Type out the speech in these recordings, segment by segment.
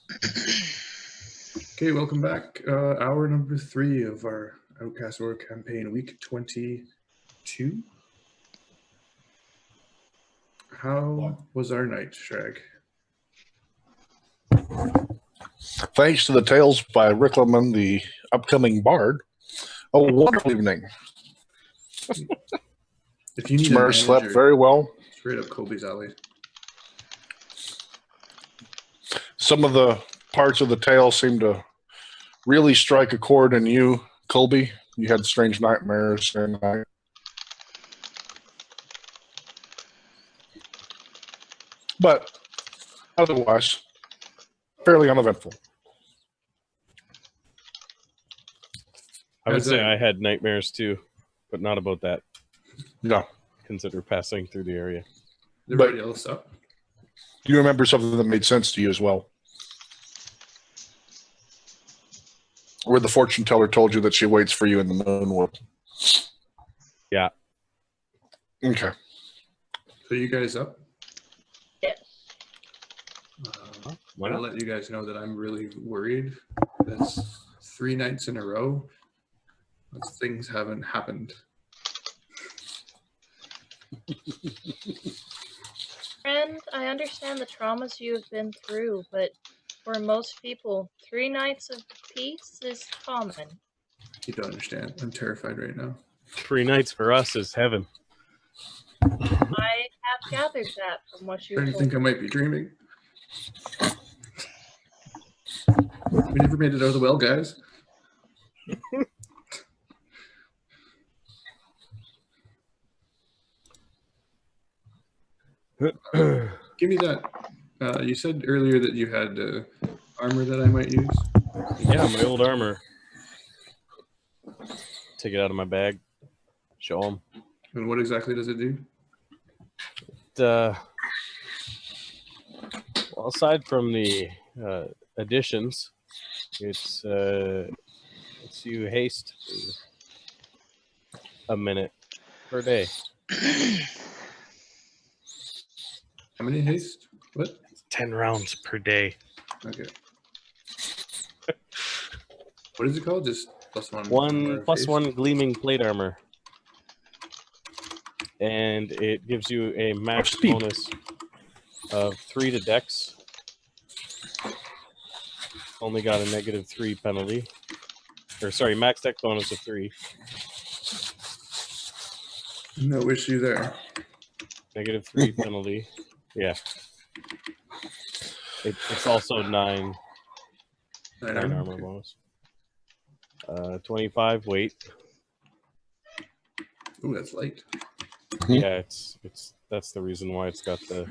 Okay, welcome back. Hour number 3 of our Outcast War campaign, week 22. How was our night, Sragg? Thanks to the Tales by Riclamin, the upcoming bard, a wonderful evening. If you need Smurrrrh slept very well. Straight up Colby's alley. Some of the parts of the tale seem to really strike a chord in you, Colby. You had strange nightmares during the night. But otherwise, fairly uneventful. I would say I had nightmares too, but not about that. No. Consider passing through the area. Everybody else up? You remember something that made sense to you as well. Where the fortune teller told you that she waits for you in the Moonwood. Yeah. Okay. So you guys up? Yes. I'm going to let you guys know that I'm really worried. That's 3 nights in a row. Things haven't happened. Friend, I understand the traumas you have been through, but for most people, 3 nights of peace is common. You don't understand. I'm terrified right now. 3 nights for us is heaven. I have gathered that from what you I think I might be dreaming. We never made it out of the well, guys. Give me that. You said earlier that you had armor that I might use. Yeah, my old armor. Take it out of my bag. Show them. And what exactly does it do? Well, aside from the additions, it's you haste a minute per day. How many haste? What? 10 rounds per day. Okay. What is it called? Just +1. One +1 gleaming plate armor. And it gives you a max bonus of 3 to dex. Only got a -3 penalty. Or sorry, max dex bonus of 3. No issue there. -3 penalty. Yeah. It's also 9 armor bonus. 25 weight. Ooh, that's light. Yeah, that's the reason why it's got the.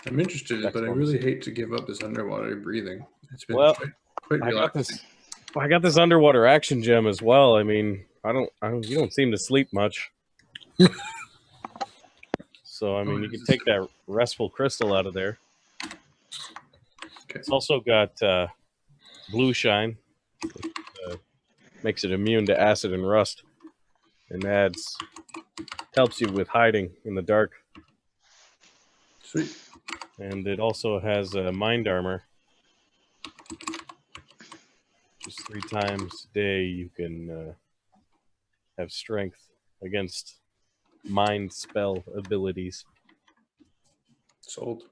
I'm interested, but I really hate to give up this underwater breathing. It's been quite relaxing. I got this underwater action gem as well. I mean, you don't seem to sleep much. So I mean, you can take that restful crystal out of there. Okay. It's also got blue shine, which, makes it immune to acid and rust, and helps you with hiding in the dark. Sweet. And it also has mind armor. Just 3 times a day you can have strength against mind spell abilities. Sold.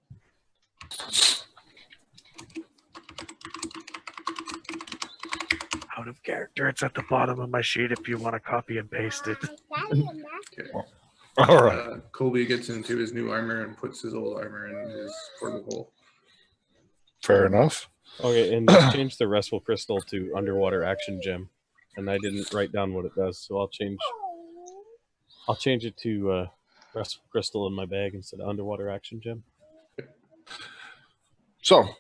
Out of character. It's at the bottom of my sheet if you want to copy and paste it. Okay. All right. Colby gets into his new armor and puts his old armor in his portal hole. Fair enough. Okay, and just change the restful crystal to underwater action gem. And I didn't write down what it does, so I'll change it to restful crystal in my bag instead of underwater action gem. So,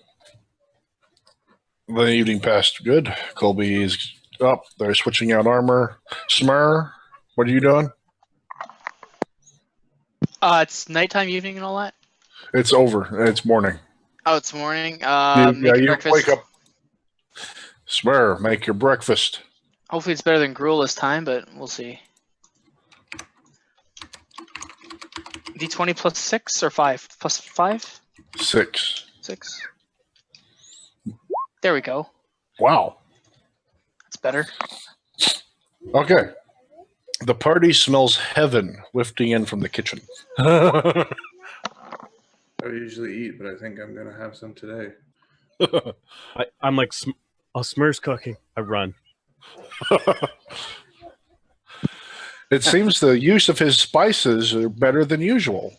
the evening passed good. Colby is up. They're switching out armor. Smurrrrh, what are you doing? It's nighttime, evening, and all that? It's over. It's morning. Oh, it's morning. You breakfast. wake up. Smurrrrh, make your breakfast. Hopefully it's better than gruel this time, but we'll see. D20 +6 or 5? +5? 6. 6. There we go. Wow. That's better. Okay. The party smells heaven wafting in from the kitchen. I usually eat, but I think I'm gonna have some today. I'm like, Smurrrrh's cooking. I run. It seems the use of his spices are better than usual.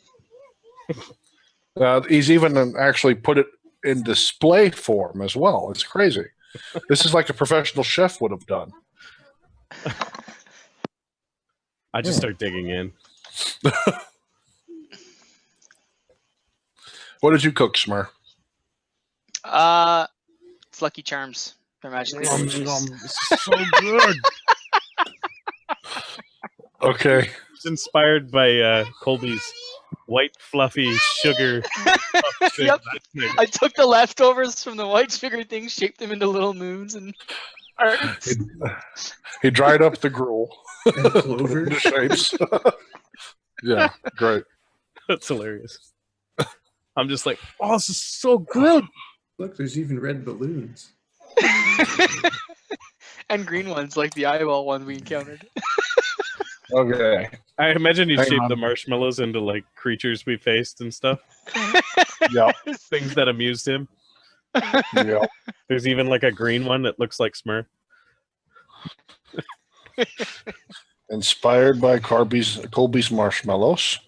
He's even actually put it in display form as well. It's crazy. This is like a professional chef would have done. I just start digging in. What did you cook, Smurrrrh? It's Lucky Charms. They're magically This delicious. is so good. Okay. It's inspired by Colby's white, fluffy sugar. Yep. I took the leftovers from the white sugar thing, shaped them into little moons and hearts. He dried up the gruel. And Put it clover. into shapes. Yeah, great. That's hilarious. I'm just like, oh, this is so good. Look, there's even red balloons. And green ones, like the eyeball one we encountered. Okay. I imagine you Hang shaped on. the marshmallows into like creatures we faced and stuff. Yeah. Things that amused him. Yeah. There's even like a green one that looks like Smurrrrh. Inspired by Colby's marshmallows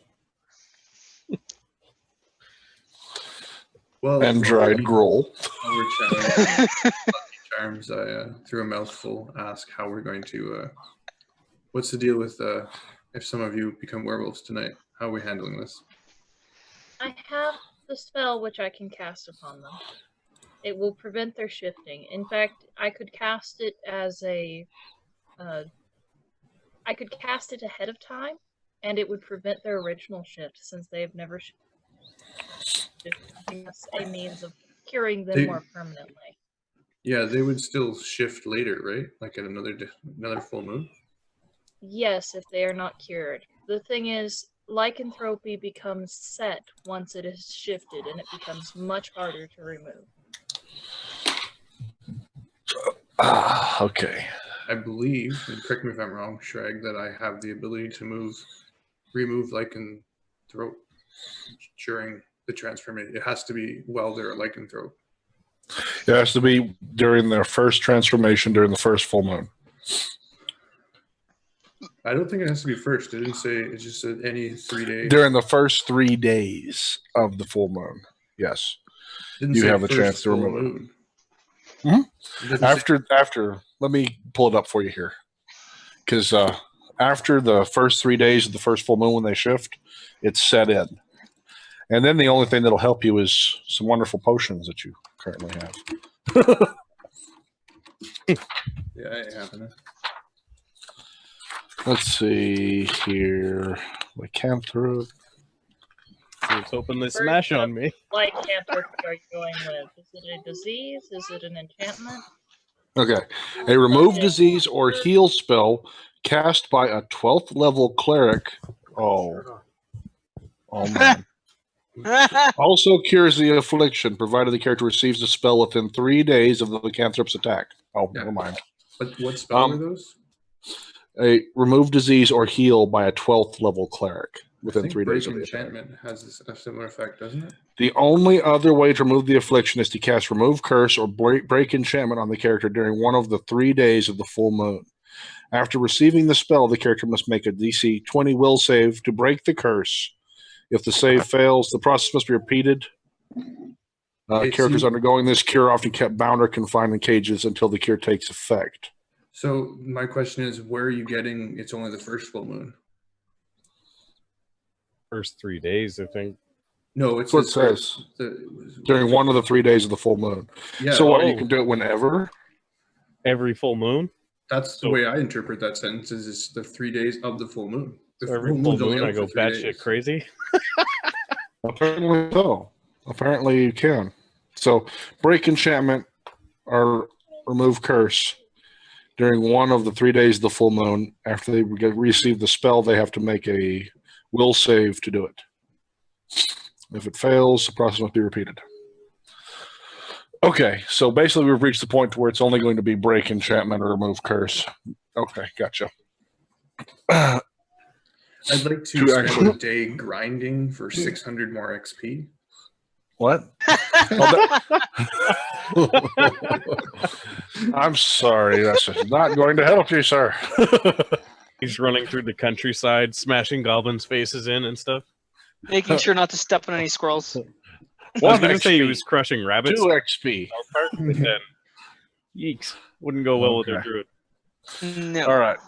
Well, and dried gruel. while we're chatting Lucky Charms, I through a mouthful ask how we're going to. What's the deal with if some of you become werewolves tonight? How are we handling this? I have the spell which I can cast upon them. It will prevent their shifting. In fact, I could cast it as a... I could cast it ahead of time, and it would prevent their original shift, since they have never shifted. That's a means of curing them more permanently. Yeah, they would still shift later, right? Like at another full moon. Yes, if they are not cured. The thing is, lycanthropy becomes set once it is shifted, and it becomes much harder to remove. Okay. I believe, and correct me if I'm wrong, Sragg, that I have the ability to remove lycanthrope during the transformation. It has to be while they're a lycanthrope. It has to be during their first transformation during the first full moon. I don't think it has to be first. It didn't say. It just said any 3 days. During the first 3 days of the full moon. Yes. Didn't You say have a first chance to full remove it. moon. Mhm. It doesn't say- After, let me pull it up for you here. Because after the first 3 days of the first full moon when they shift, it's set in. And then the only thing that'll help you is some wonderful potions that you currently have. Yeah, it happened. Let's see here. Lycanthrope. Let's hoping they smash on me. Lycanthropy are you going with? Is it a disease? Is it an enchantment? Okay. A remove disease or heal spell cast by a 12th level cleric. Oh man. Also cures the affliction, provided the character receives the spell within 3 days of the lycanthrope's attack. Oh, Yeah. never mind. But what spell were those? A remove disease or heal by a 12th level cleric within I think 3 days of Break the attack. enchantment has a similar effect, doesn't it? The only other way to remove the affliction is to cast remove curse or break enchantment on the character during one of the 3 days of the full moon. After receiving the spell, the character must make a DC 20 will save to break the curse. If the save fails, the process must be repeated. Characters undergoing this cure are often kept bound or confined in cages until the cure takes effect. So my question is, where are you getting? It's only the first full moon. First 3 days, I think. No, it's That's what it says. During one of the 3 days of the full moon. Yeah, So what, you can do it whenever? Every full moon? that's the way I interpret that sentence. Is the 3 days of the full moon? The So every full moon's only moon I out go for 3 batshit days. crazy? Apparently so. Apparently you can. So break enchantment or remove curse during one of the 3 days of the full moon. After they receive the spell, they have to make a will save to do it. If it fails, the process must be repeated. Okay, so basically we've reached the point where it's only going to be break enchantment or remove curse. Okay, gotcha. I'd like to To spend actually- a day grinding for 600 more XP. What? I'm sorry, that's not going to help you, sir. He's running through the countryside, smashing goblins' faces in and stuff. Making sure not to step on any squirrels. I was 1 going to say he XP. was crushing rabbits. 2 XP. But then, yeeks. Wouldn't go well with their Okay. druid. No. All right.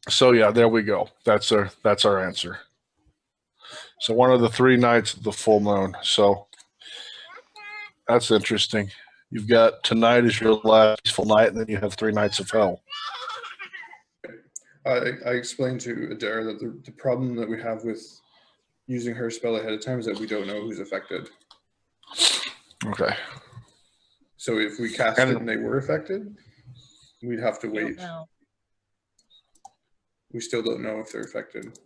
So yeah, there we go. That's our answer. So one of the 3 nights of the full moon. So that's interesting. You've got tonight is your last peaceful night, and then you have 3 nights of hell. I explained to Adair that the problem that we have with using her spell ahead of time is that we don't know who's affected. Okay. So if we cast it and they were affected, we'd have to I don't wait. know. We still don't know if they're affected.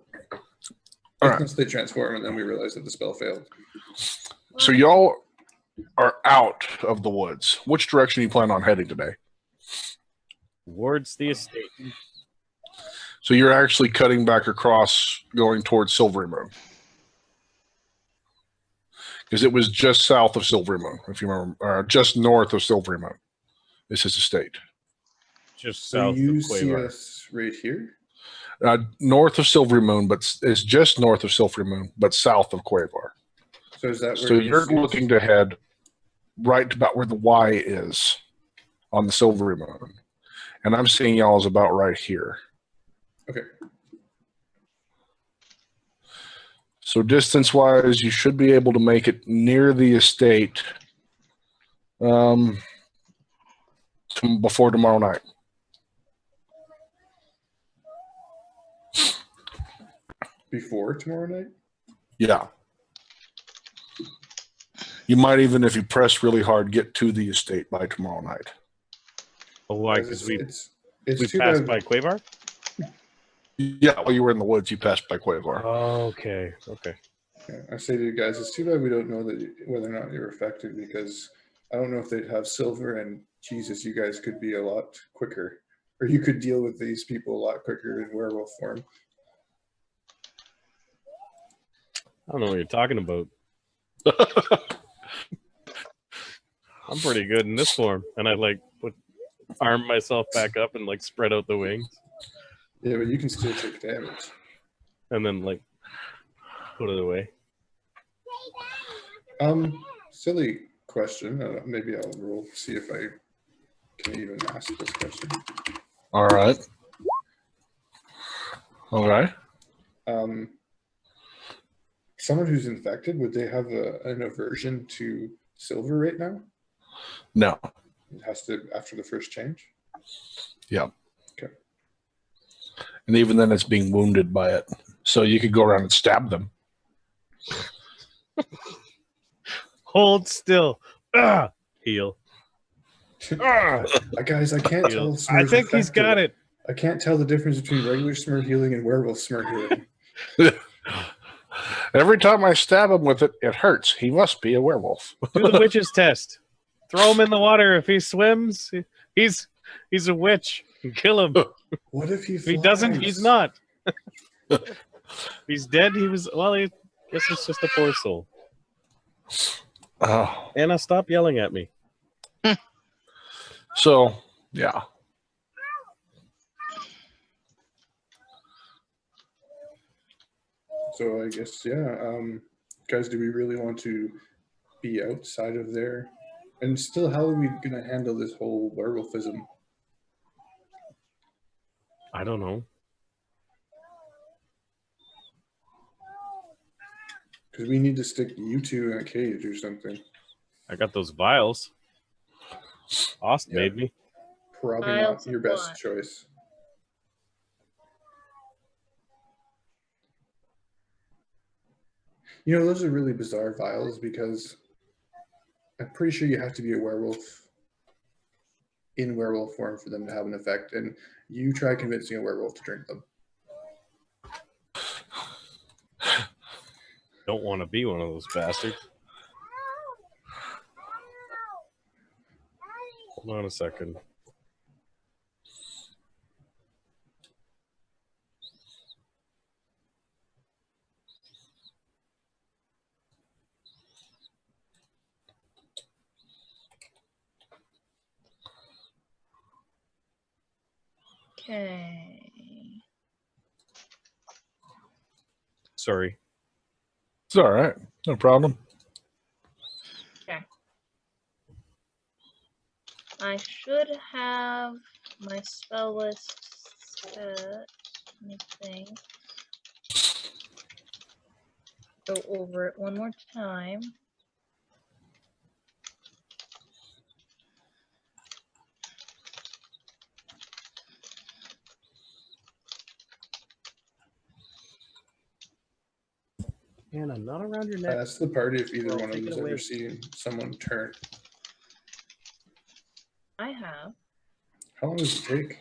All right. Once they transform, and then we realize that the spell failed. So y'all are out of the woods. Which direction do you plan on heading today? Towards the estate. So you're actually cutting back across, going towards Silvery Moon. Because it was just south of Silvery Moon, if you remember, just north of Silvery Moon. This is estate. Just So south you of see Quavar. us right here? North of Silvery Moon, but it's just north of Silvery Moon, but south of Quavar. So is that where So you're looking to head right about where the Y is on the Silvery Moon. And I'm seeing y'all is about right here. Okay. So distance-wise, you should be able to make it near the estate before tomorrow night. Before tomorrow night? Yeah. You might even, if you press really hard, get to the estate by tomorrow night. Oh, why? Guys, Because we it's too passed bad. by Quavar? Yeah, while you were in the woods, you passed by Quavar. Okay. Yeah, I say to you guys, it's too bad we don't know that whether or not you're affected, because I don't know if they'd have silver, and Jesus, you guys could be a lot quicker, or you could deal with these people a lot quicker in werewolf form. I don't know what you're talking about. I'm pretty good in this form. And I arm myself back up and spread out the wings. Yeah, but you can still take damage. And then put it away. Silly question. Maybe I'll roll, see if I can even ask this question. All right. Okay. Someone who's infected, would they have an aversion to silver right now? No. It has to after the first change. Yeah. Okay. And even then, it's being wounded by it. So you could go around and stab them. Hold still. Heal. Guys, I can't tell. Heal. if I Smurrrrh's think he's affected. got it. I can't tell the difference between regular Smurrrrh healing and werewolf Smurrrrh healing. Every time I stab him with it, it hurts. He must be a werewolf. Do the witch's test. Throw him in the water. If he swims, he's a witch. Kill him. What if he? If he doesn't, he's not. If he's dead, he was. Well, I guess it's just a poor soul. Oh. Anna, stop yelling at me. So, yeah. So I guess guys, do we really want to be outside of there? And still, how are we gonna handle this whole werewolfism? I don't know. Because we need to stick you two in a cage or something. I got those vials. Ost Yeah. made me. Probably Vials not your of best what? choice. You know, those are really bizarre vials because I'm pretty sure you have to be a werewolf in werewolf form for them to have an effect. And you try convincing a werewolf to drink them. Don't want to be one of those bastards. Hold on a second. Okay. Sorry. It's all right. No problem. I should have my spell list set. Let me think. Go over it one more time. Anna, not around your neck. Ask the party if either Well, one of take them it has ever away. seen someone turn. I have. How long does it take?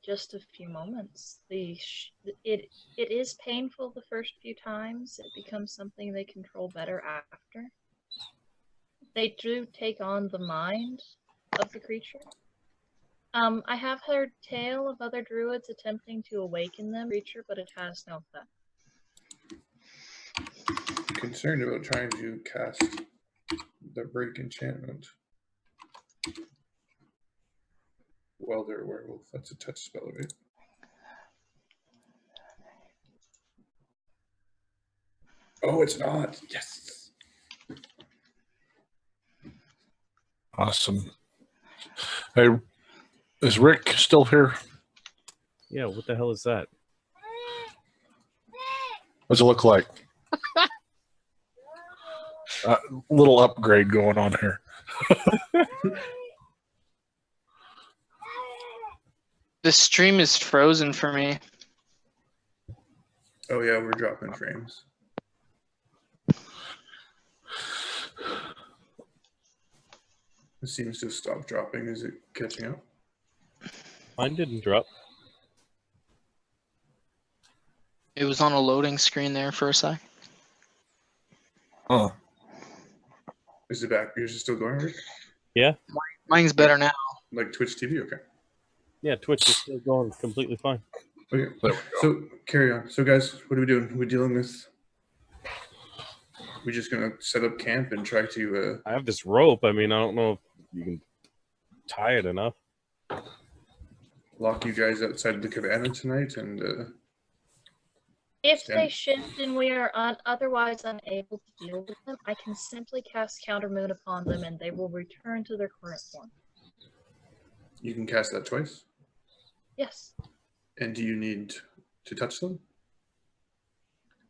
Just a few moments. It is painful the first few times. It becomes something they control better after. They do take on the mind of the creature. I have heard tale of other druids attempting to awaken them creature, but it has no effect. I'm concerned about trying to cast the break enchantment. Well, they're a werewolf. That's a touch spell, right? Oh, it's not. Yes. Awesome. Hey, is Rick still here? Yeah, what the hell is that? What's it look like? Little upgrade going on here. The stream is frozen for me. Oh yeah, we're dropping frames. It seems to have stopped dropping. Is it catching up? Mine didn't drop. It was on a loading screen there for a sec. Oh, Is it back? Yours is still going, Rick? Yeah? Mine's better now. Like Twitch TV? Okay. Yeah, Twitch is still going completely fine. Okay. there we go. So carry on. So guys, what are we doing? We're dealing with. We're just gonna set up camp and try to. I have this rope. I mean, I don't know if you can tie it enough. Lock you guys outside the cabana tonight, and If Stand- they shift and we are otherwise unable to deal with them, I can simply cast Counter Moon upon them and they will return to their current form. you can cast that twice. Yes. And do you need to touch them?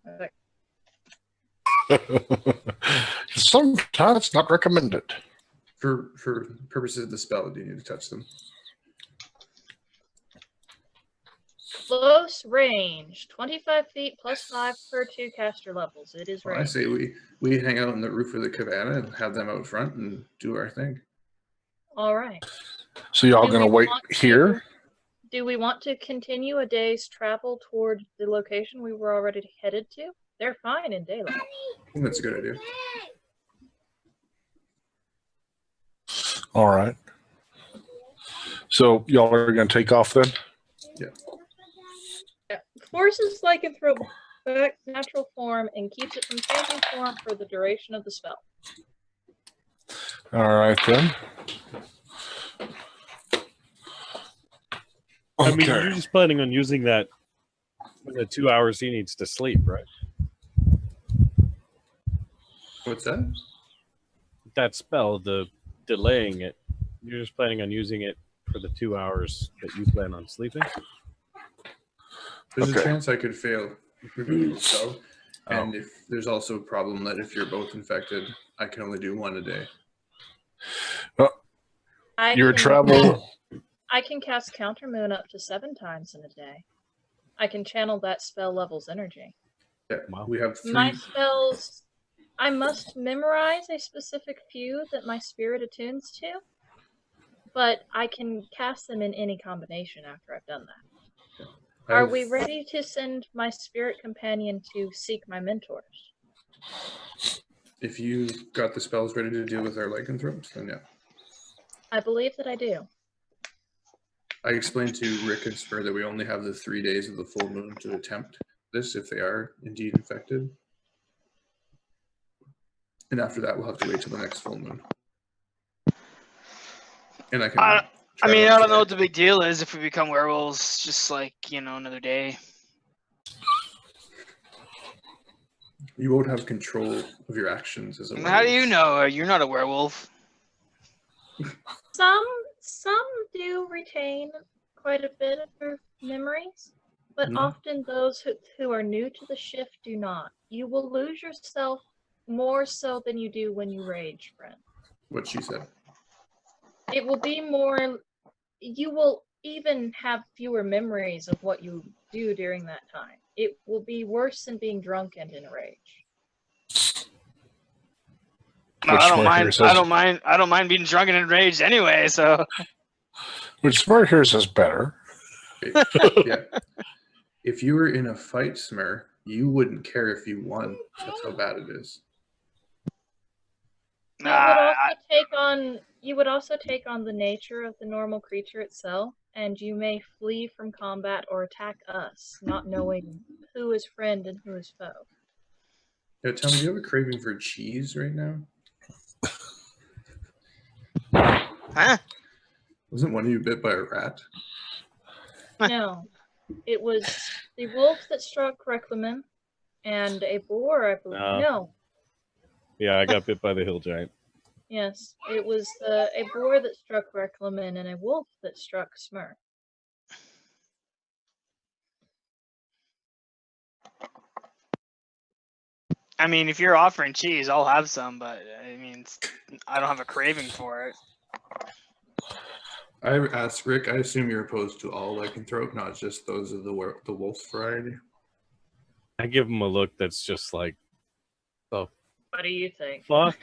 Okay. Sometimes not recommended. For purposes of the spell, do you need to touch them? Close range, 25 feet plus 5 per 2 caster levels. It is Well, I range. say we hang out on the roof of the cabana and have them out front and do our thing. All right. So y'all Do gonna we wait want here? Do we want to continue a day's travel toward the location we were already headed to? They're fine in daylight. I think that's a good idea. All right. So y'all are gonna take off then? Yeah. Yeah. Forces lycanthrope back to natural form and keeps it from changing form for the duration of the spell. All right then. I mean, Okay. you're just planning on using that for the 2 hours he needs to sleep, right? What's that? That spell, the delaying it, you're just planning on using it for the 2 hours that you plan on sleeping? There's a Okay. chance I could fail removing the spell. Oh. And if there's also a problem that if you're both infected, I can only do one a day. Your travel. I can cast Counter Moon up to 7 times in a day. I can channel that spell level's energy. Yeah, Wow. we have 3. My spells, I must memorize a specific few that my spirit attunes to, but I can cast them in any combination after I've done that. Are we ready to send my spirit companion to seek my mentors? If you got the spells ready to deal with our lycanthropes, then yeah. I believe that I do. I explained to Rick and Smurrrrh that we only have the 3 days of the full moon to attempt this if they are indeed infected. And after that, we'll have to wait till the next full moon. And I can. I try mean, to I don't know try. what the big deal is if we become werewolves. Just like, you know, another day. You won't have control of your actions as a How do you werewolf. know? You're not a werewolf. Some do retain quite a bit of their memories, but Mhm. often those who are new to the shift do not. You will lose yourself more so than you do when you rage, friend. What she said. It will be more. You will even have fewer memories of what you do during that time. It will be worse than being drunk and in a rage. Which I don't Smurrrrh mind. says- I don't mind being drunk and enraged anyway. So Which Smurrrrh here says better. Yeah. If you were in a fight, Smurrrrh, you wouldn't care if you won. That's how bad it is. You would also take on the nature of the normal creature itself, and you may flee from combat or attack us, not knowing who is friend and who is foe. Now, tell me, do you have a craving for cheese right now? huh? Wasn't one of you bit by a rat? No, it was the wolf that struck Riclamin, and a boar, I believe. No, Yeah, I got bit by the hill giant. yes, it was a boar that struck Riclamin and a wolf that struck Smurrrrh. I mean, if you're offering cheese, I'll have some. But I mean, I don't have a craving for it. I asked Rick, I assume you're opposed to all lycanthrope, not just those of the wolf variety. I give him a look that's just like, the What do you think? fuck?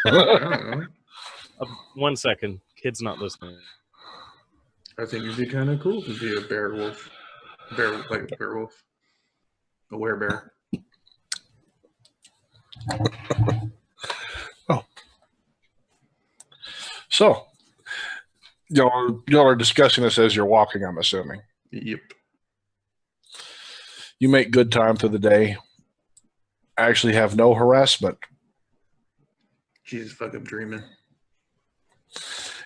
I don't know. 1 second. Kid's not listening. I think it'd be kind of cool to be a bear wolf. Like a bear wolf. A werebear. So, y'all are discussing this as you're walking, I'm assuming. Yep. You make good time through the day. Actually have no harassment. Jesus, fuck, I'm dreaming.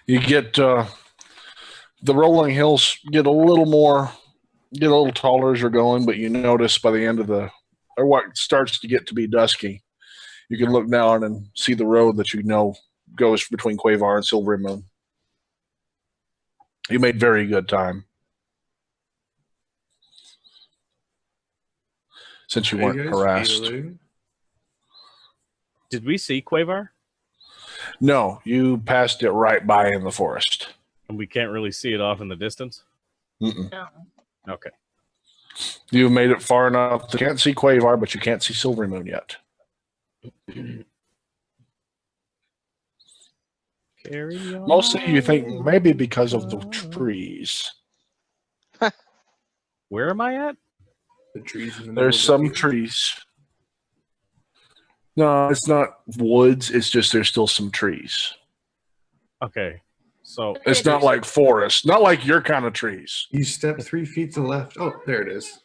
You get the rolling hills get a little taller as you're going, but you notice by the end of or what starts to get to be dusky, you can look down and see the road that you know goes between Quavar and Silvery Moon. You made very good time. Since you How weren't guys harassed. feeling? Did we see Quavar? No, you passed it right by in the forest. And we can't really see it off in the distance? Mm-mm. No. Okay. You made it far enough. You can't see Quavar, but you can't see Silvery Moon yet. Carry on. Mostly you think maybe because of the trees. Where am I at? The trees in the middle There's of the some field. trees. No, it's not woods. It's just there's still some trees. Okay. So It's not like forest. Not like your kind of trees. You step 3 feet to the left. Oh, there it is.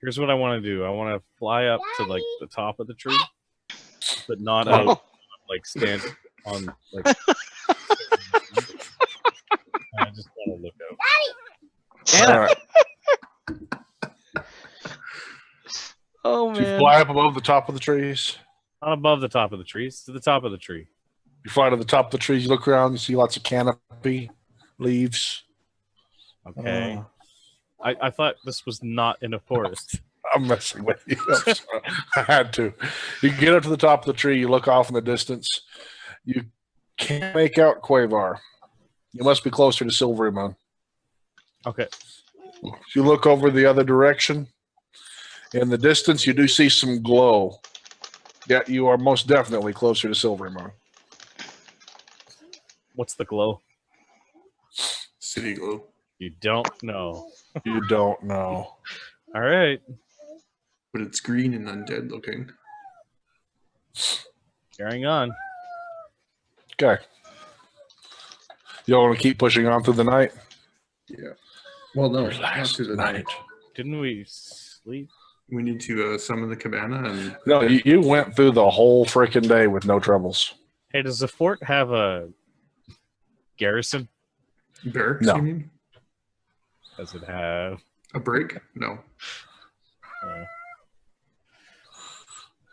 here's what I want to do. I want to fly up to like the top of the tree, but not out like stand on like. I just want to look out. All right. Oh So you man. fly up above the top of the trees. Not above the top of the trees, to the top of the tree. You fly to the top of the trees. You look around. You see lots of canopy, leaves. Okay. I thought this was not in a forest. I'm messing with you. I'm sorry. I had to. You get up to the top of the tree. You look off in the distance. You can't make out Quavar. You must be closer to Silvery Moon. Okay. If you look over the other direction, in the distance, you do see some glow. Yet you are most definitely closer to Silvery Moon. What's the glow? City glow. You don't know. You don't know. All right. But it's green and undead looking. Carrying on. Okay. You want to keep pushing on through the night? Yeah. Well, no, not Last through the night. Didn't we sleep? We need to summon the cabana and No, you went through the whole freaking day with no troubles. Hey, does the fort have a garrison? barracks, No. you mean? Does it have? A break? No.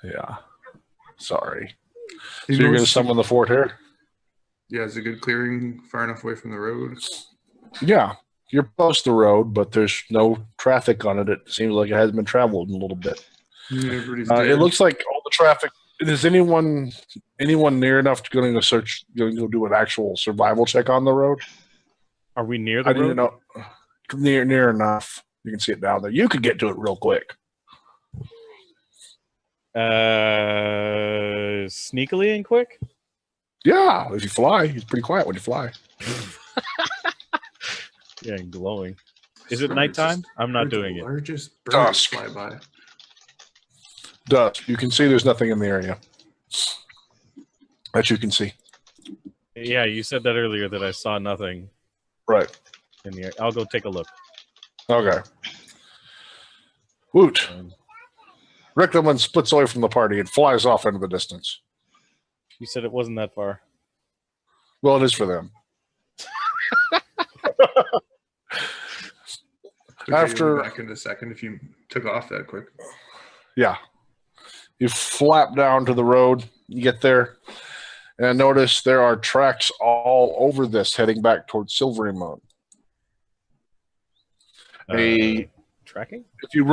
Yeah. Sorry. You So you're know, going to summon the fort here? Yeah, is a good clearing far enough away from the road? Yeah. You're close to the road, but there's no traffic on it. It seems like it hasn't been traveled in a little bit. Everybody's It dead. looks like all the traffic. Is anyone near enough to going to go do an actual survival check on the road? Are we near the I didn't road? know. Near enough. You can see it down there. You could get to it real quick. Sneakily and quick? Yeah, if you fly, it's pretty quiet when you fly. Yeah, and glowing. Is it nighttime? I'm not doing it. Largest bird Dusk. fly by. Dusk. You can see there's nothing in the area that you can see. Yeah, you said that earlier that I saw nothing Right. in the area. I'll go take a look. Okay. Woot. Riclamin splits away from the party and flies off into the distance. You said it wasn't that far. Well, it is for them. Okay, After- you'll be back in a second if you took off that quick. Yeah. You flap down to the road. You get there. And notice there are tracks all over this heading back towards Silvery Moon. Tracking? If you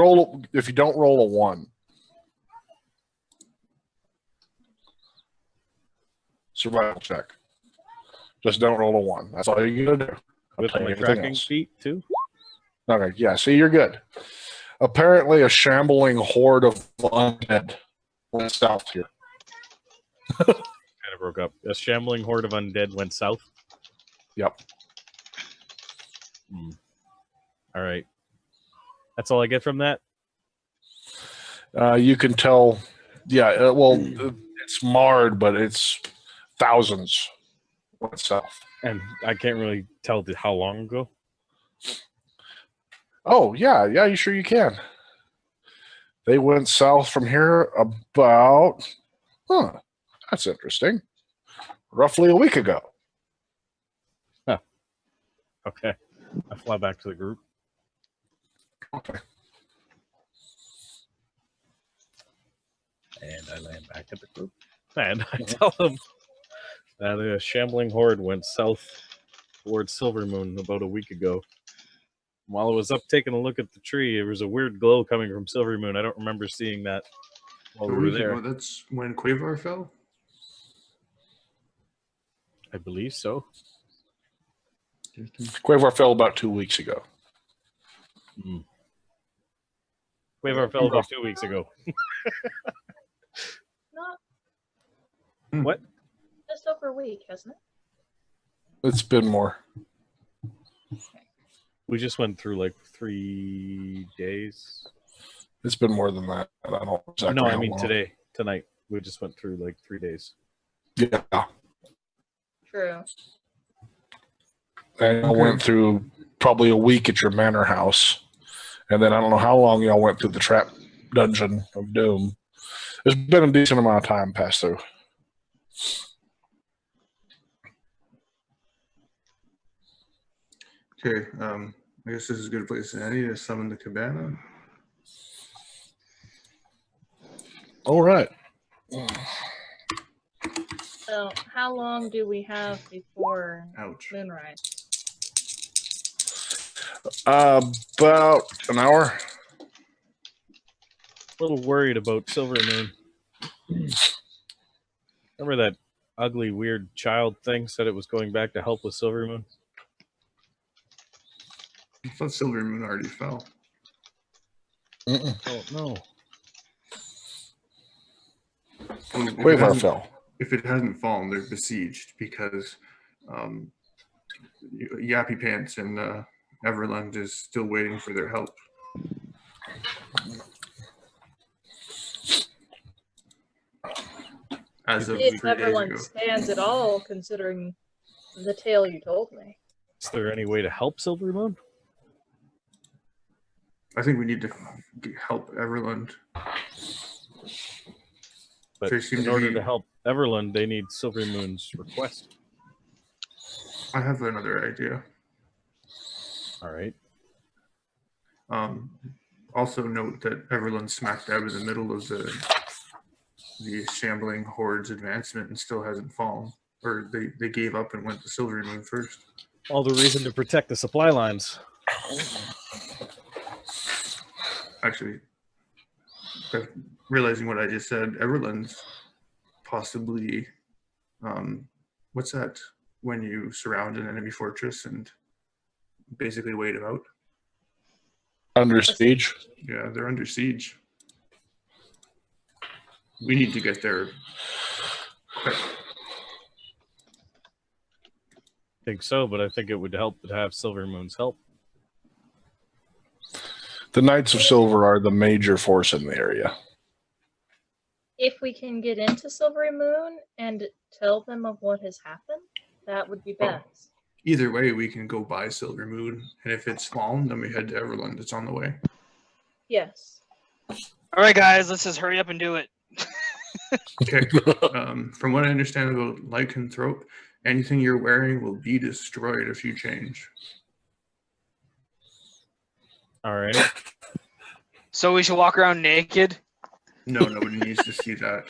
don't roll a 1. Survival check. Just don't roll a 1. That's all you're gonna do. I'll With tell you my everything tracking else. feet, too? Okay, yeah, see, you're good. Apparently, a shambling horde of undead went south here. Kind of broke up. A shambling horde of undead went south? Yep. All right. That's all I get from that? You can tell, yeah, it's marred, but it's thousands went south. And I can't really tell how long ago. Oh, yeah, you sure you can. They went south from here about, that's interesting, roughly a week ago. Okay. I fly back to the group. Okay. And I land back at the group. And I tell them that a shambling horde went south towards Silver Moon about a week ago. While I was up taking a look at the tree, there was a weird glow coming from Silver Moon. I don't remember seeing that while we were there. Oh, that's when Quavar fell? I believe so. Quavar fell about 2 weeks ago. Quavar fell about 2 weeks ago. Not What? just over a week, hasn't it? It's been more. We just went through like 3 days. It's been more than that. I don't know exactly No, I how mean long. tonight. We just went through like 3 days. Yeah. True. And I went through probably a week at your manor house. And then I don't know how long y'all went through the trap dungeon of doom. There's been a decent amount of time passed through. Okay, I guess this is a good place. I need to summon the cabana. All right. So, how long do we have before Ouch. moonrise? About an hour. A little worried about Silver Moon. Remember that ugly, weird child thing said it was going back to help with Silver Moon? I thought Silver Moon already fell. Mm-mm. Oh, no. Well, if it Quavar hasn't- fell. If it hasn't fallen, they're besieged because Yappy Pants and Everland is still waiting for their help. As of If 3 days everyone ago. stands at all, considering the tale you told me. Is there any way to help Silvermoon? I think we need to help Everland. But They seem in to order be- to help Everland, they need Silvermoon's request. I have another idea. All right. Also note that Everland's smack dab in the middle of the shambling horde's advancement and still hasn't fallen. Or they gave up and went to Silvermoon first. All the reason to protect the supply lines. Actually, realizing what I just said, Everland's possibly, what's that? When you surround an enemy fortress and basically wait them out. Under siege. Yeah, they're under siege. We need to get there quick. I think so, but I think it would help to have Silvermoon's help. The Knights of Silver are the major force in the area. If we can get into Silvermoon and tell them of what has happened, that would be best. Either way, we can go by Silvermoon, and if it's fallen, then we head to Everland. It's on the way. Yes. All right, guys, let's just hurry up and do it. Okay. From what I understand about lycanthrope, anything you're wearing will be destroyed if you change. All right. So we should walk around naked? No, nobody needs to see that.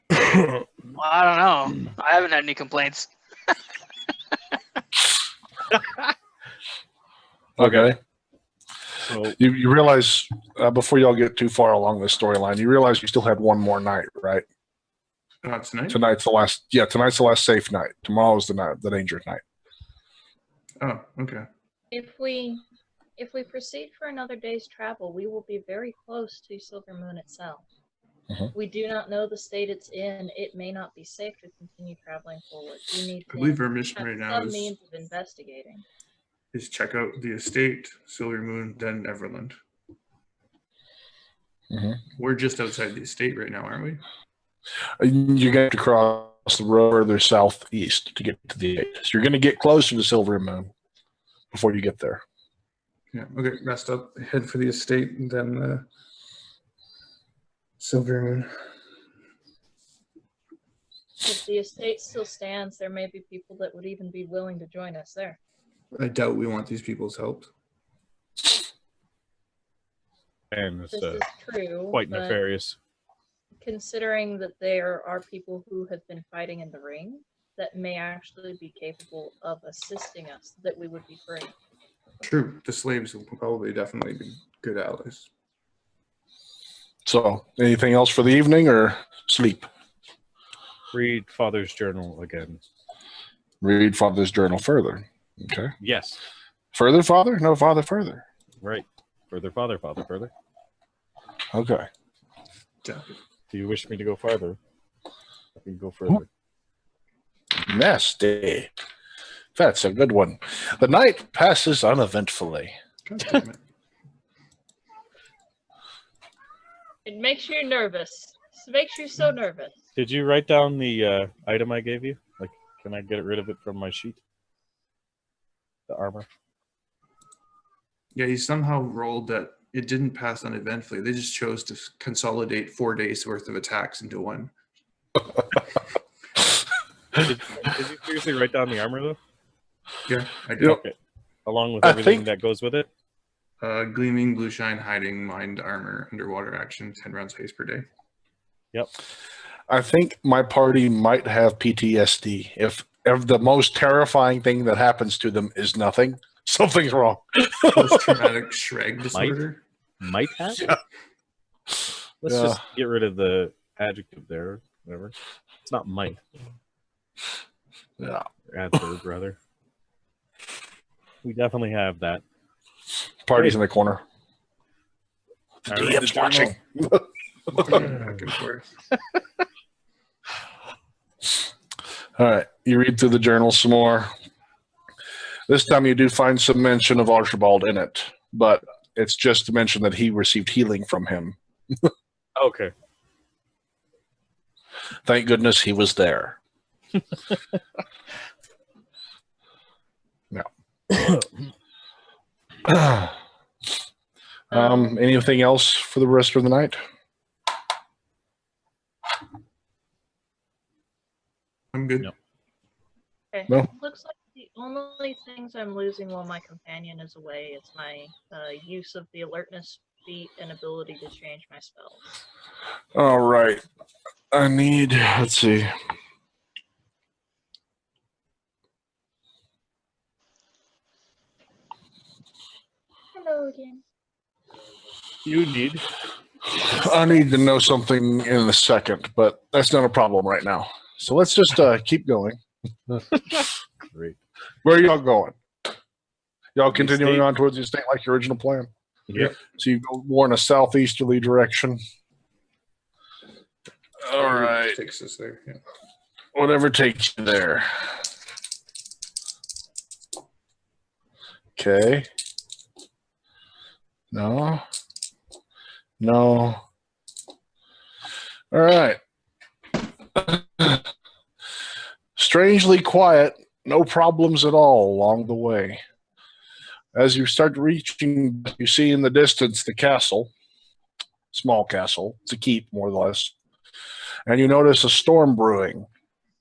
Well, I don't know. I haven't had any complaints. Okay. So You realize, before y'all get too far along this storyline, you realize you still had one more night, right? Not tonight? Tonight's the last safe night. Tomorrow's the dangerous night. Oh, okay. If we proceed for another day's travel, we will be very close to Silvermoon itself. Mhm. We do not know the state it's in. It may not be safe to continue traveling forward. We need I believe to our mission have right now some is means of investigating. check out the estate, Silvermoon, then Everland. Mhm. We're just outside the estate right now, aren't we? You're going to cross the road further southeast to get to the gate. So you're going to get closer to Silvermoon before you get there. Yeah. Okay. Rest up. Head for the estate, and then Silvermoon. If the estate still stands, there may be people that would even be willing to join us there. I doubt we want these people's help. and it's This is true. quite but nefarious. considering that there are people who have been fighting in the ring that may actually be capable of assisting us, that we would be free. True. The slaves will probably definitely be good allies. So, anything else for the evening or sleep? Read Father's journal again. Read Father's journal further. Okay. Yes. Further, Father? No, Father, further. Right. Further, Father, further. Okay. Yeah. Do you wish me to go farther? I can go further. Nasty. That's a good one. The night passes uneventfully. God damn it. It makes you nervous. It makes you so nervous. Did you write down the item I gave you? Like, can I get rid of it from my sheet? The armor. Yeah, he somehow rolled that it didn't pass uneventfully. They just chose to consolidate 4 days worth of attacks into one. Did you seriously write down the armor though? Yeah, I did. Yep. Okay. Along with I everything think- that goes with it. Gleaming, blue shine, hiding, mind, armor, underwater action, 10 rounds haste per day. Yep. I think my party might have PTSD. If the most terrifying thing that happens to them is nothing, something's wrong. Post-traumatic Sragg disorder. Might have. Yeah. Let's Yeah. just get rid of the adjective there. Whatever. It's not might. Yeah. Or adverb, rather. We definitely have that. Party's in the corner. I read the DM's journal. watching. Back and forth. All right. You read through the journal some more. This time you do find some mention of Archibald in it, but it's just to mention that he received healing from him. Okay. Thank goodness he was there. Anything else for the rest of the night? I'm good. No. Okay. No? Looks like the only things I'm losing while my companion is away is my use of the alertness feat and ability to change my spells. All right. I need, let's see. Hello again. You need. I need to know something in a second, but that's not a problem right now. So let's just keep going. Great. Where are y'all going? Y'all The continuing estate. on towards the estate like your original plan? Yep. So you go more in a southeasterly direction. All Whatever right. takes us there. Yeah. Whatever takes you there. Okay. No. No. All right. Strangely quiet, no problems at all along the way. As you start reaching, you see in the distance the castle, small castle. It's a keep, more or less. And you notice a storm brewing.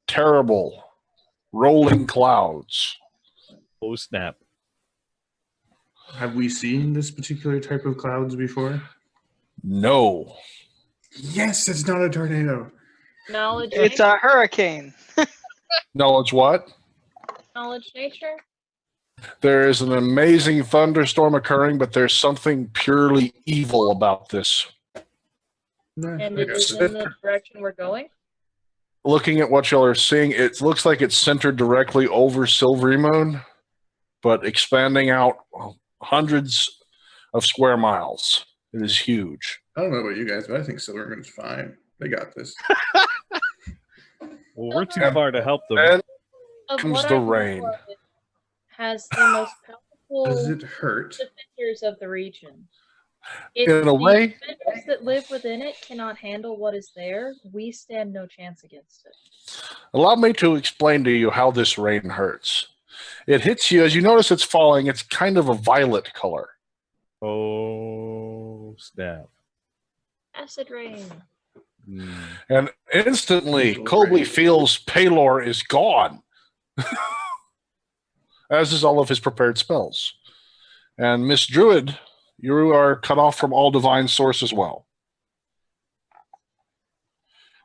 Terrible, rolling clouds. Oh, snap. Have we seen this particular type of clouds before? No. Yes, it's not a tornado. Knowledge. It's a hurricane. No, it's what? Knowledge nature. There is an amazing thunderstorm occurring, but there's something purely evil about this. Nah, And I it got is it. in the direction we're going. Looking at what y'all are seeing, it looks like it's centered directly over Silvery Moon, but expanding out hundreds of square miles. It is huge. I don't know about you guys, but I think Silverman's fine. They got this. Well, we're too far to help them. And Of comes what the I know rain. of it, has the most Does powerful it hurt? defenders of the region. If In a the way- defenders that live within it cannot handle what is there, we stand no chance against it. Allow me to explain to you how this rain hurts. It hits you, as you notice it's falling, it's kind of a violet color. Oh, snap. Acid rain. And instantly, Evil Colby rain. feels Palor is gone, as is all of his prepared spells. And Miss Druid, you are cut off from all divine source as well.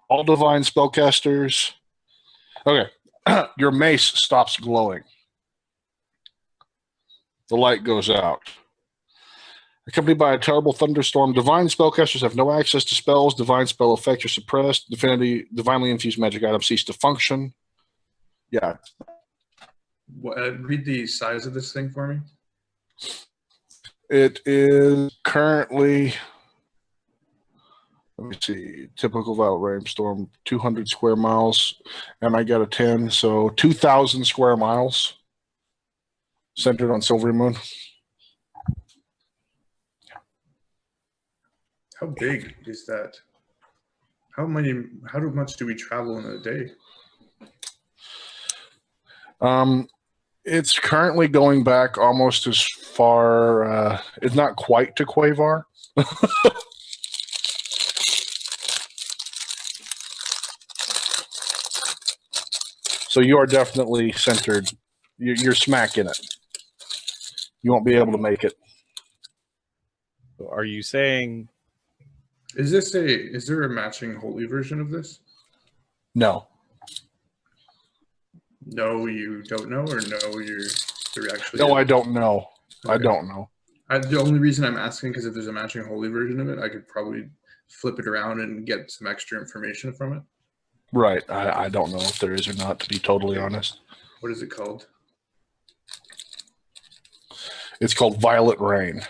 All divine spellcasters. Okay, your mace stops glowing. The light goes out. Accompanied by a terrible thunderstorm, divine spellcasters have no access to spells. Divine spell effects are suppressed. Divinely infused magic items cease to function. Yeah. Read the size of this thing for me. It is currently, let me see, typical Violet Rainstorm, 200 square miles, and I got a 10, so 2,000 square miles centered on Silvery Moon. How big is that? How much do we travel in a day? It's currently going back almost as far, it's not quite to Quavar. So you are definitely centered. You're smack in it. You won't be able to make it. So are you saying Is there a matching holy version of this? No. No, you don't know, or no, you're actually. No, I don't know. I Okay. don't know. The only reason I'm asking because if there's a matching holy version of it, I could probably flip it around and get some extra information from it. Right. I don't know if there is or not, to be totally honest. What is it called? It's called Violet Rain.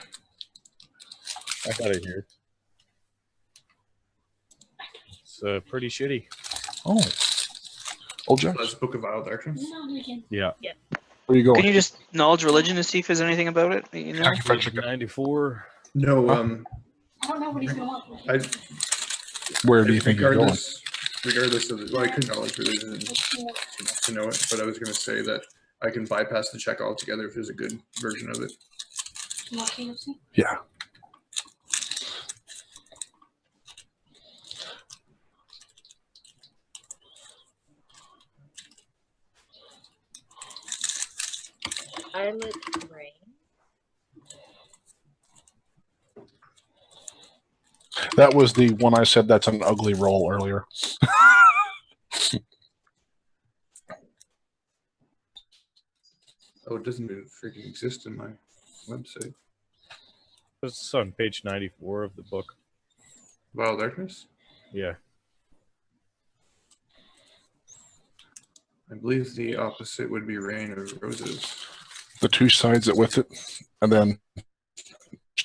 I got it here? It's pretty shitty. Oh. Old Jack. Let's Book of Vile Darkness. Yeah. Where are you going? Can you just knowledge religion to see if there's anything about it? that You know? Thank you, French chicken. 94. No, I don't know what he's going Where do you think you're going? regardless of I could knowledge religion to know it, but I was going to say that I can bypass the check altogether if there's a good version of it. You want KFC? Yeah. Violet Rain. That was the one I said that's an ugly roll earlier. Oh, it doesn't even freaking exist in my website. This is on page 94 of the book. Vile Darkness? Yeah. I believe the opposite would be Rain of Roses. The two sides that with it, and then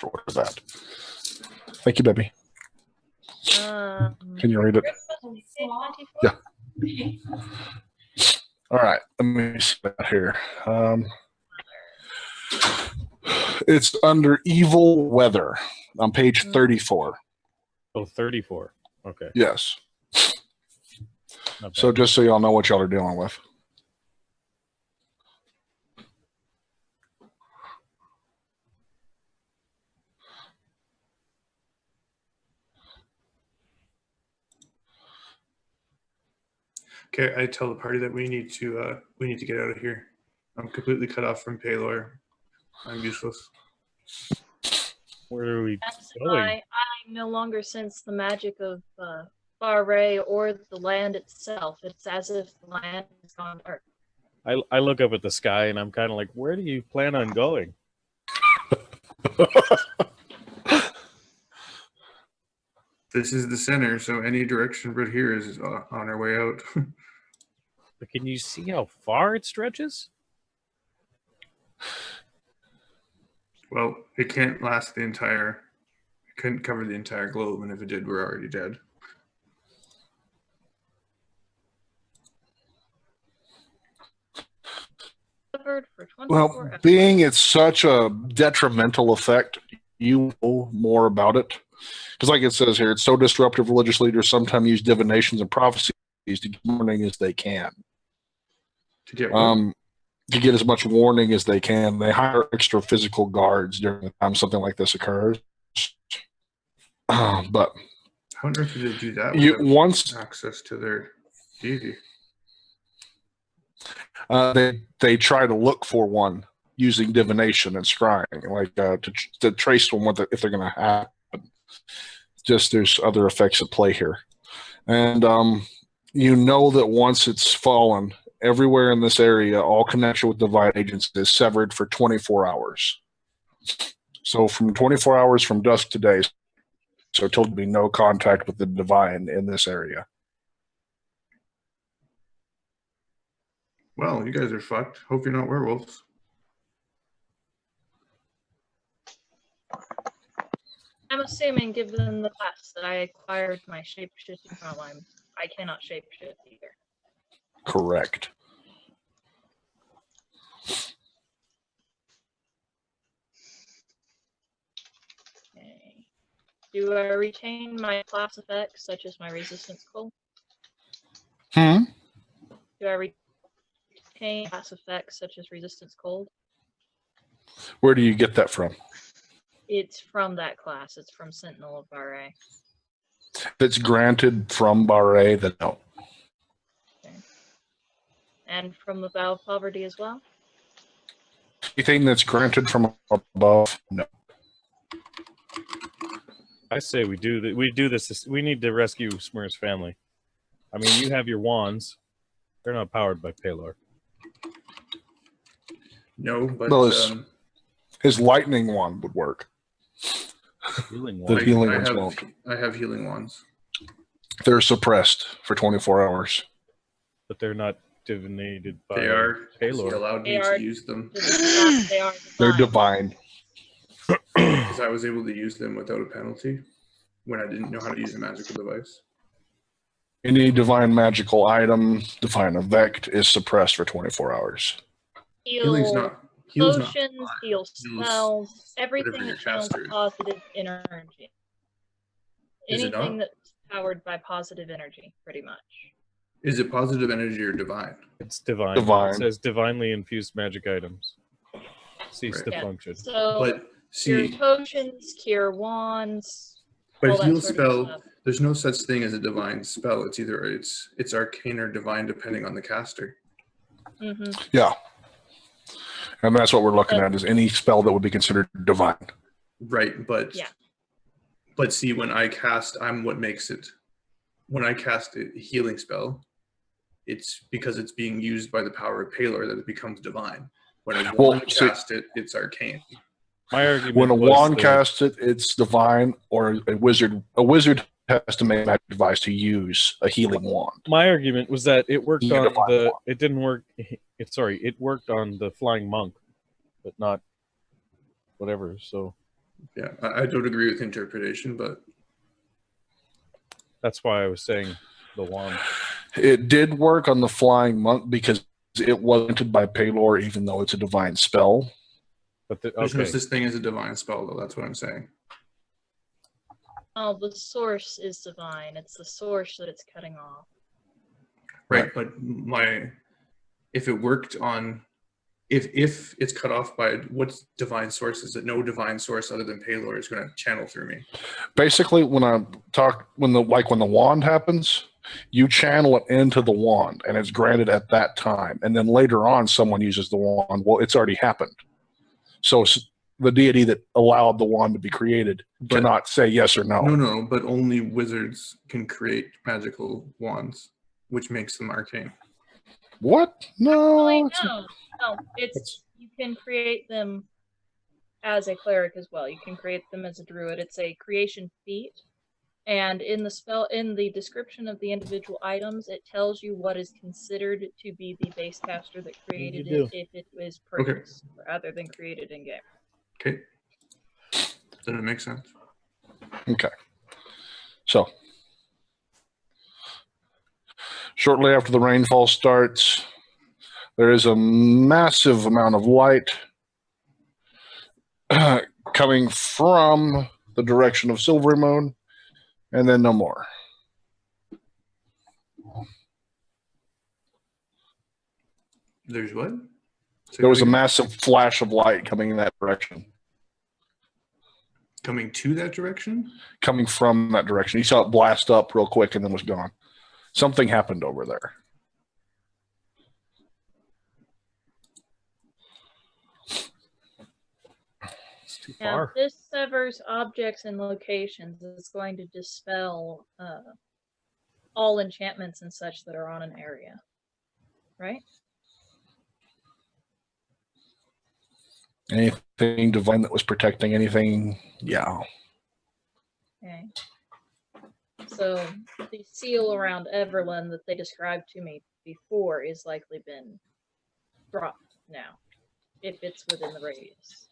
what is that? Thank you, Debbie. Can you read it? Yeah. All right. Let me see that here. It's under Evil Weather on page 34. Oh, 34. Okay. Yes. Not bad. So just so y'all know what y'all are dealing with. Okay, I tell the party that we need to get out of here. I'm completely cut off from Paylor. I'm useless. Where are we That's going? why I no longer sense the magic of Barre or the land itself. It's as if the land has gone dark. I look up at the sky and I'm kind of like, where do you plan on going? This is the center, so any direction but here is on our way out. But can you see how far it stretches? Well, it can't last the entire. It couldn't cover the entire globe, and if it did, we're already dead. Covered for 24 Well, hours. being it's such a detrimental effect, you know more about it. Because like it says here, it's so disruptive, religious leaders sometimes use divinations and prophecies to get warning as they can. To get what? To get as much warning as they can. They hire extra physical guards during the time something like this occurs. But How on earth did they do that you without once access to their deity? they try to look for one using divination and scrying, like to trace one if they're going to happen. Just there's other effects at play here, and you know that once it's fallen, everywhere in this area, all connection with divine agents is severed for 24 hours. So from 24 hours from dusk to day, so till there be no contact with the divine in this area. Well, you guys are fucked. Hope you're not werewolves. I'm assuming, given the class that I acquired my shapeshifting from, I cannot shapeshift either. Correct. Okay. Do I retain my class effects, such as my resistance cold? Hmm. Do I retain class effects, such as resistance cold? Where do you get that from? It's from that class. It's from Sentinel of Barre. If it's granted from Barre, then no. Okay. And from the Vow of Poverty as well? Anything that's granted from above, no. I say we do this. We need to rescue Smurrrrh's family. I mean, you have your wands. They're not powered by Paylor. No, but Well, his lightning wand would work. Healing The wand. healing I ones have, won't. I have healing wands. They're suppressed for 24 hours. But they're not divinated by They are. He Paylor. allowed me They are. to use them They are They're divine. divine. because I was able to use them without a penalty when I didn't know how to use a magical device. Any divine magical item, divine effect, is suppressed for 24 hours. Healing's Heal not. Heal's not. potions, heal Heals spells, everything whatever your that channels caster is. positive energy. Is it Anything not? that's powered by positive energy, pretty much. Is it positive energy or divine? It's divine. Divine. It says divinely infused magic items. Cease Right. to Yeah. function. So But cure see, potions, cure wands, but all that heal sort of spell, stuff. there's no such thing as a divine spell. It's either it's arcane or divine depending on the caster. Mm-hmm. Yeah. And that's what we're looking at, is any spell that would be considered divine. Right, but Yeah. But see, when I cast, I'm what makes it. When I cast a healing spell, it's because it's being used by the power of Palor that it becomes divine. When a wand cast it, it's arcane. My argument When a was wand the- casts it, it's divine, or a wizard has to make a magic device to use a healing wand. My argument was that it worked Yeah, on divine the. wand. It didn't work. It worked on the flying monk, but not whatever. So Yeah, I don't agree with interpretation, but that's why I was saying the wand. It did work on the flying monk because it wasn't by Palor, even though it's a divine spell. But there's no okay, such thing as a divine spell, though. That's what I'm saying. Oh, the source is divine. It's the source that it's cutting off. Right, but if it worked on, if it's cut off by what divine source is it? No divine source other than Palor is going to channel through me. Basically, when the wand happens, you channel it into the wand, and it's granted at that time. And then later on, someone uses the wand. Well, it's already happened. So the deity that allowed the wand to be created cannot say yes or no. No, but only wizards can create magical wands, which makes them arcane. What? No. No, it's you can create them as a cleric as well. You can create them as a druid. It's a creation feat. And in the description of the individual items, it tells you what is considered to be the base caster that created it if it was purchased rather than created in game. Okay. Does it make sense? Okay. So, shortly after the rainfall starts, there is a massive amount of light coming from the direction of Silverymoon, and then no more. There's what? There was a massive flash of light coming in that direction. Coming to that direction? Coming from that direction. You saw it blast up real quick and then was gone. Something happened over there. it's too Now, far. this severs objects and locations. It's going to dispel all enchantments and such that are on an area, right? Anything divine that was protecting anything, yeah. Okay. So the seal around Everland that they described to me before is likely been dropped now, if it's within the radius.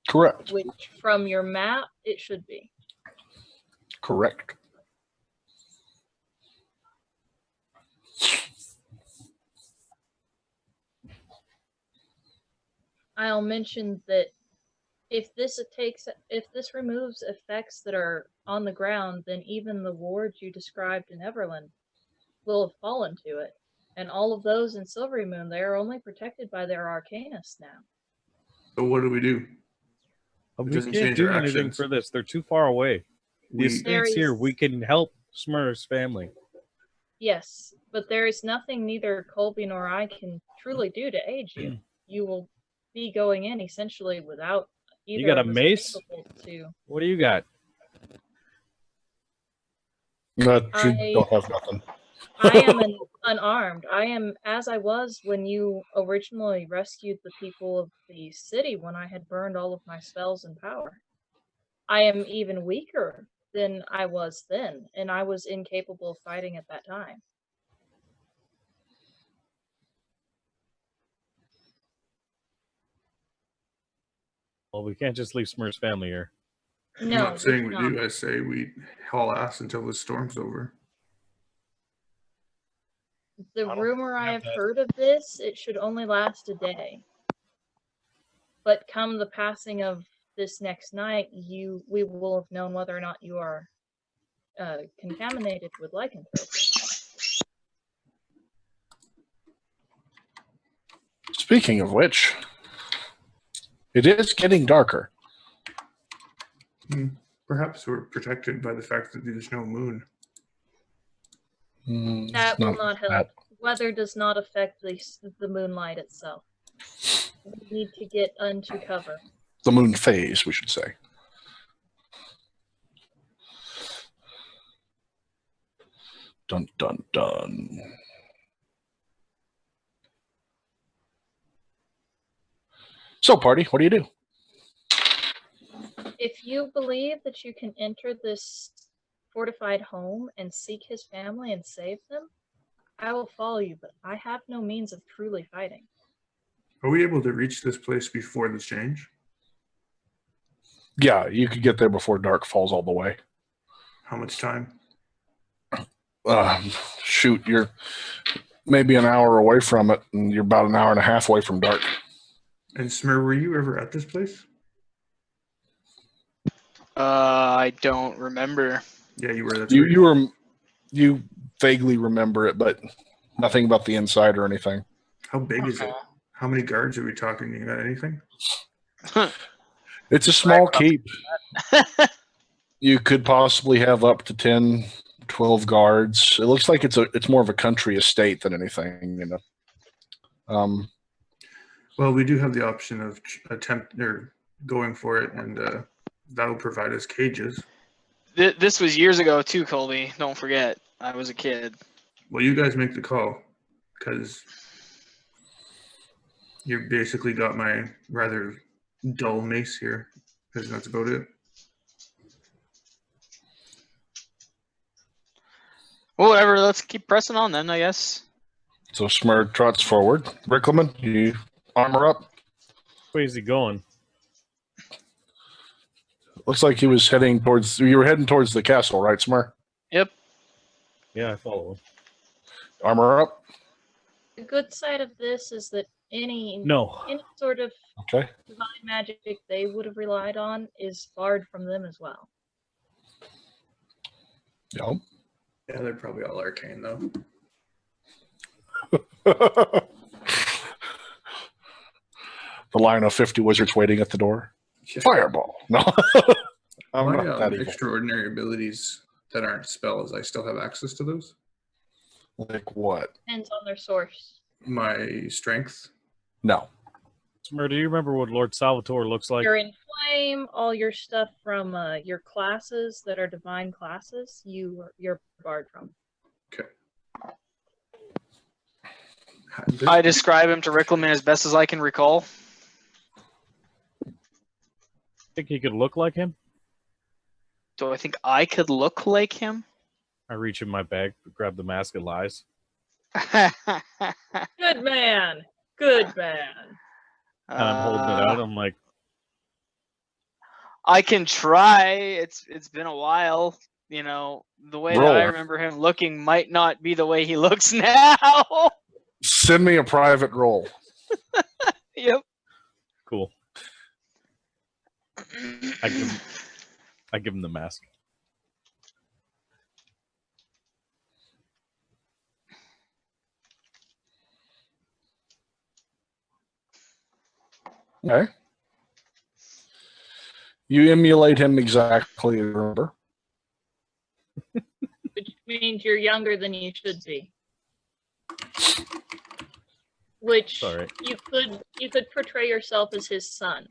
Correct. Which, from your map, it should be. Correct. I'll mention that if this removes effects that are on the ground, then even the wards you described in Everland will have fallen to it. And all of those in Silverymoon, they are only protected by their Arcanist now. So what do we do? We doesn't can't change do our anything actions. for this. They're too far away. The We, estate's here. We can help Smurrrrh's family. Yes, but there is nothing neither Colby nor I can truly do to aid you. You will be going in essentially without either. You got a of us mace? capable to. What do you got? No, I- you don't have nothing. I am unarmed. I am as I was when you originally rescued the people of the city when I had burned all of my spells and power. I am even weaker than I was then, and I was incapable of fighting at that time. Well, we can't just leave Smurrrh's family here. I'm No, not saying we we cannot. do. I say we haul ass until the storm's over. The I don't rumor I have have that. heard of this, it should only last a day. But come the passing of this next night, we will have known whether or not you are contaminated with lycanthropy. Speaking of which, it is getting darker. Perhaps we're protected by the fact that there's no moon. That will not help. that. Weather does not affect the moonlight itself. We need to get into cover. The moon phase, we should say. Dun, dun, dun. So, party, what do you do? If you believe that you can enter this fortified home and seek his family and save them, I will follow you, but I have no means of truly fighting. Are we able to reach this place before the change? Yeah, you could get there before dark falls all the way. How much time? Shoot, you're maybe an hour away from it, and you're about an hour and a half away from dark. And Smurrrrh, were you ever at this place? I don't remember. Yeah, you were. That's You right. you were you vaguely remember it, but nothing about the inside or anything. How big is it? How many guards are we talking? You got anything? It's a small keep. You could possibly have up to 10, 12 guards. It looks like it's more of a country estate than anything, you know. Well, we do have the option of going for it, and that'll provide us cages. This was years ago too, Colby. Don't forget, I was a kid. Well, you guys make the call, because you basically got my rather dull mace here, because that's about it. Well, whatever. Let's keep pressing on then, I guess. So Smurrrrh trots forward. Riclamin, you armor up. Where is he going? Looks like he was heading towards. You were heading towards the castle, right, Smurrrrh? Yep. Yeah, I follow him. Armor up. The good side of this is that any sort of Okay. divine magic they would have relied on is barred from them as well. Yep. Yeah, they're probably all arcane, though. The line of 50 wizards waiting at the door. Fireball. No. I'm My not that evil. extraordinary abilities that aren't spells, I still have access to those. Like what? Depends on their source. My strength. No. Smurrrrh, do you remember what Lord Salvatore looks like? You're in flame, all your stuff from your classes that are divine classes, you're barred from. Okay. I describe him to Riclamin as best as I can recall. Think he could look like him? Do I think I could look like him? I reach in my bag, grab the Mask of Lies. Good man. Good man. And I'm holding it out. I'm like, I can try. It's been a while. You know, the way that I Roll. remember him looking might not be the way he looks now. Send me a private roll. Yep. cool. I give him the mask. Okay. You emulate him exactly, remember? Which means you're younger than you should be. Which Sorry. you could portray yourself as his son.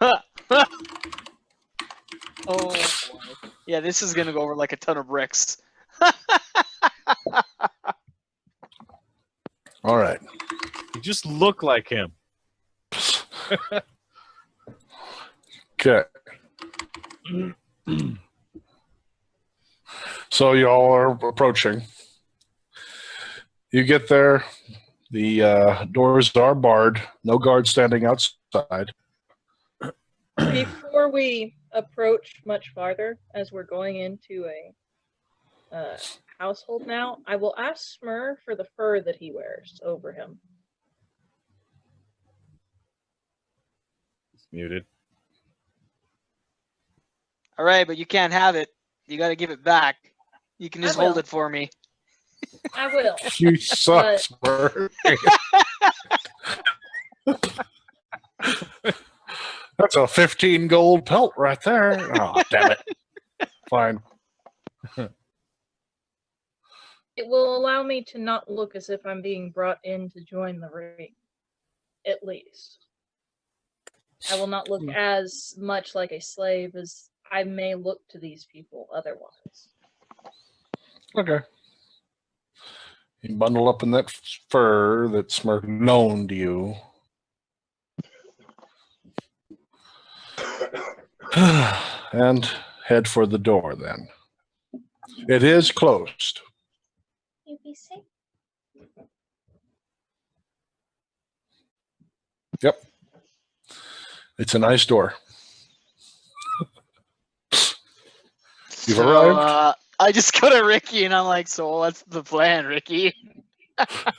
Oh boy. Yeah, this is gonna go over like a ton of bricks. All right. You just look like him. Okay. So y'all are approaching. You get there. The doors are barred. No guards standing outside. Before we approach much farther, as we're going into a household now, I will ask Smurrrrh for the fur that he wears over him. It's muted. All right, but you can't have it. You got to give it back. You can just I will. hold it for me. I will. You suck, Smurrrrh. That's a 15 gold pelt right there. Oh, damn it. Fine. It will allow me to not look as if I'm being brought in to join the ring. At least. I will not look as much like a slave as I may look to these people otherwise. Okay. You bundle up in that fur that Smurrrrh loaned you. And head for the door then. It is closed. You be safe. Yep. It's a nice door. You've So, arrived? I just go to Ricky and I'm like, so what's the plan, Ricky? I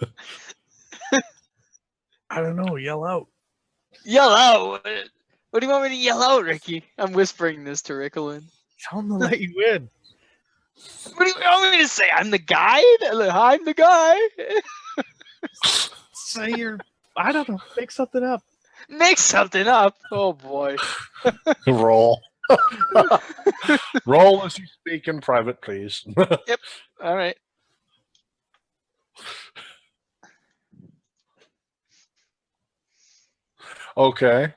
don't know. Yell out. Yell out. What do you want me to yell out, Ricky? I'm whispering this to Riclamin. Tell him to let you in. What do you want me to say? I'm the guide? I'm the guy. Say you're. I don't know. Make something up. Make something up. Oh boy. Roll. Roll as you speak in private, please. All right. Okay.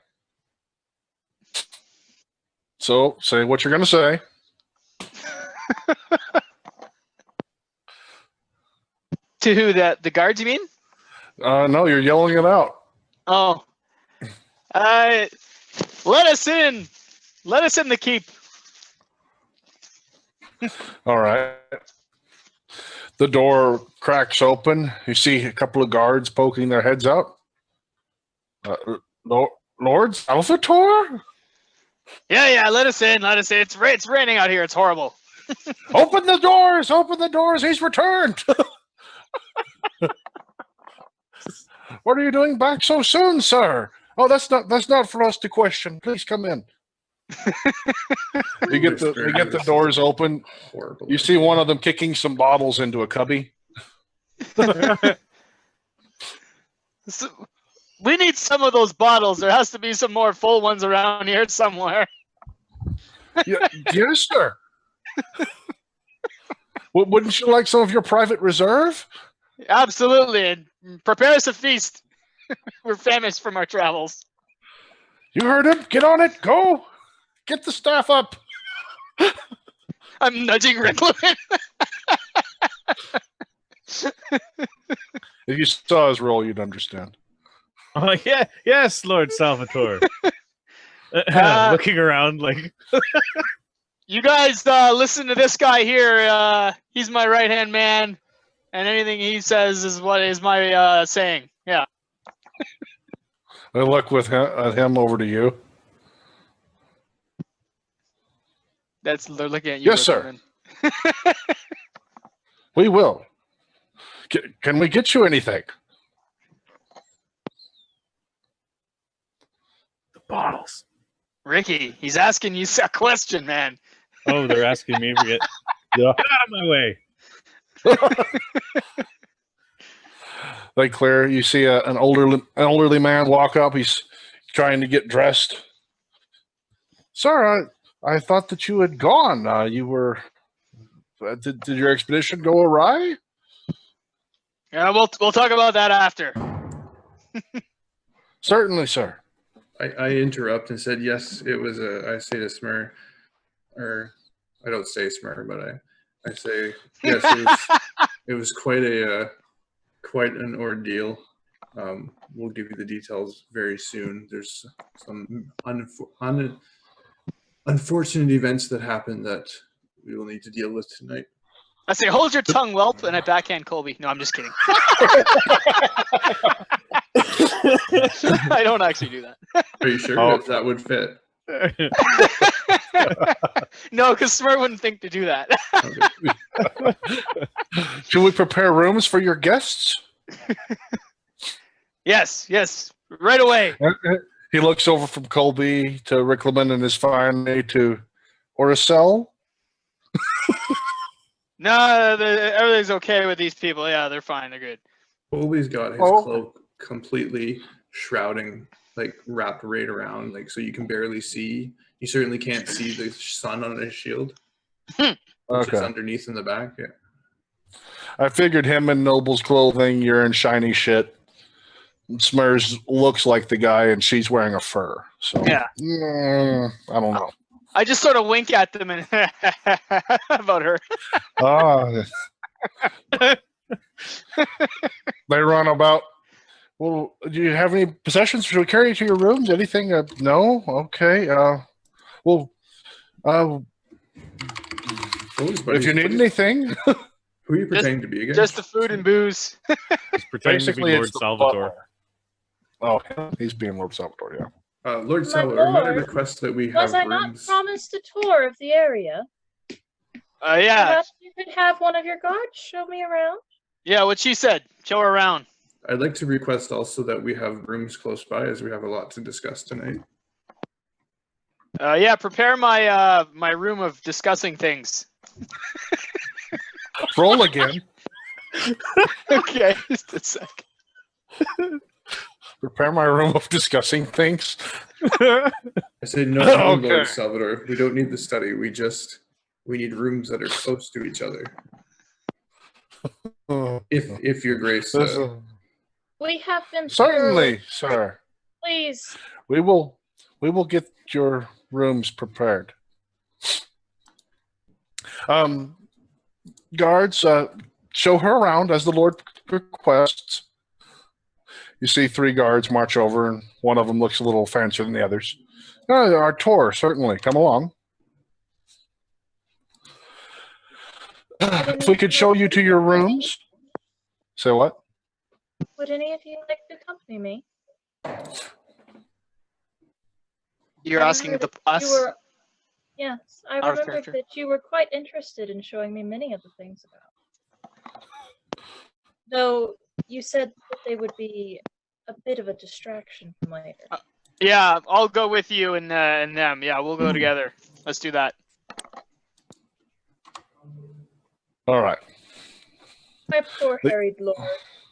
So, say what you're going to say. To who? The guards, you mean? No, you're yelling it out. Oh. Let us in. Let us in the keep. All right. The door cracks open. You see a couple of guards poking their heads out. Lord Salvatore? Yeah, let us in. Let us in. It's raining out here. It's horrible. Open the doors! Open the doors! He's returned! What are you doing back so soon, sir? Oh, that's not for us to question. Please come in. You get the doors open. Horrible. You see one of them kicking some bottles into a cubby. So, we need some of those bottles. There has to be some more full ones around here somewhere. Yes, sir. Wouldn't you like some of your private reserve? Absolutely. And prepare us a feast. We're famished from our travels. You heard him. Get on it. Go. Get the staff up. I'm nudging Riclamin. If you saw his roll, you'd understand. Oh yeah, yes, Lord Salvatore. Looking around like. You guys listen to this guy here. He's my right-hand man, and anything he says is what is my saying. Yeah. I look with him over to you. They're looking at you. Yes, sir. We will. Can we get you anything? The bottles. Ricky, he's asking you a question, man. Oh, they're asking me to get out of my way. Like Claire, you see an elderly man walk up. He's trying to get dressed. Sir, I thought that you had gone. You were. Did your expedition go awry? Yeah, we'll talk about that after. Certainly, sir. I interrupt and said, yes, it was I say to Smurrrrh, or I don't say Smurrrrh, but I say, yes, it was quite an ordeal. We'll give you the details very soon. There's some unfortunate events that happened that we will need to deal with tonight. I say, hold your tongue, whelp, and I backhand Colby. No, I'm just kidding. I don't actually do that. Are you sure Oh. that would fit? No, because Smurrrrh wouldn't think to do that. Should we prepare rooms for your guests? Yes, right away. He looks over from Colby to Riclamin and his family to Oracel. No, everything's okay with these people. Yeah, they're fine. They're good. Colby's got his cloak completely shrouding, like wrapped right around, like so you can barely see. You certainly can't see the sun on his shield, which is underneath in the back. Yeah. I figured him in Noble's clothing, you're in shiny shit. Smurrrrh looks like the guy, and she's wearing a fur. So yeah, I don't know. I just sort of wink at them and about her. They run about. Well, do you have any possessions? Should we carry you to your rooms? Anything? No. Okay. If you need anything. Who are you pretending to be again? Just the food and booze. He's pretending to be Lord Salvatore. Oh, he's being Lord Salvatore, yeah. Lord Salvatore, might I request that we have Was I not promised a tour of the area? Yeah. Perhaps you could have one of your guards show me around? Yeah, what she said. Show her around. I'd like to request also that we have rooms close by, as we have a lot to discuss tonight. Yeah, prepare my my room of discussing things. Roll again. Okay, just a sec. Prepare my room of discussing things. I said no, Lord Salvatore. We don't need the study. We need rooms that are close to each other. If your grace. We have been certainly, sir. Please. We will get your rooms prepared. Guards, show her around as the Lord requests. You see 3 guards march over, and one of them looks a little fancier than the others. Our tour, certainly. Come along. If we could show you to your rooms. Say what? Would any of you like to accompany me? You're asking us? Yes, I remember that you were quite interested in showing me many of the things about. Though you said that they would be a bit of a distraction from later. Yeah, I'll go with you and them. Yeah, we'll go together. Let's do that. All right. My poor harried lord.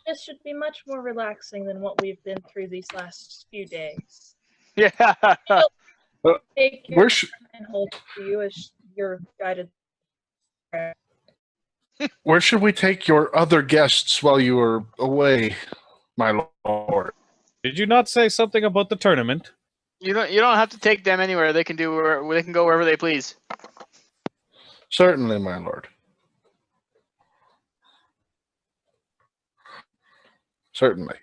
This should be much more relaxing than what we've been through these last few days. Yeah. Take your and hold to you as your guided. Where should we take your other guests while you are away, my lord? Did you not say something about the tournament? You don't have to take them anywhere. They can they can go wherever they please. Certainly, my lord. Certainly.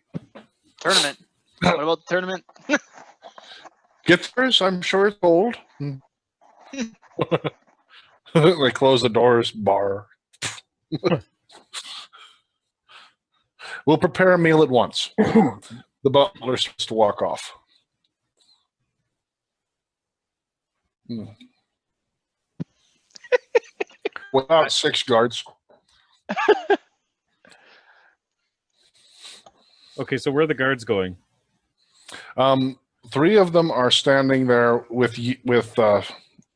Tournament. What about the tournament? Gifters, I'm sure it's cold. They close the doors, bar. We'll prepare a meal at once. The butler starts to walk off. Without 6 guards. Okay, so where are the guards going? 3 of them are standing there with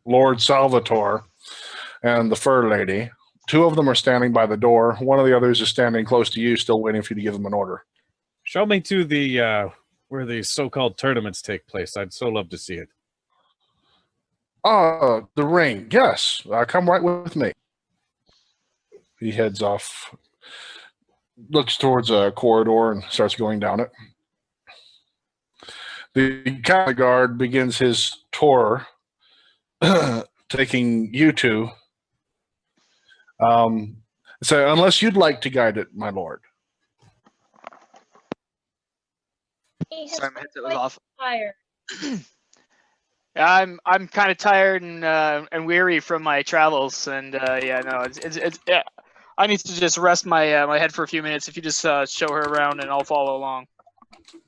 Lord Salvatore and the fur lady. 2 of them are standing by the door. One of the others is standing close to you, still waiting for you to give them an order. Show me to the where the so-called tournaments take place. I'd so love to see it. The ring. Yes, come right with me. He heads off, looks towards a corridor and starts going down it. The Catholic guard begins his tour, taking you 2. So unless you'd like to guide it, my lord. Sorry, my headset was off. Tired. I'm kind of tired and weary from my travels, and it's I need to just rest my my head for a few minutes. If you just show her around, and I'll follow along.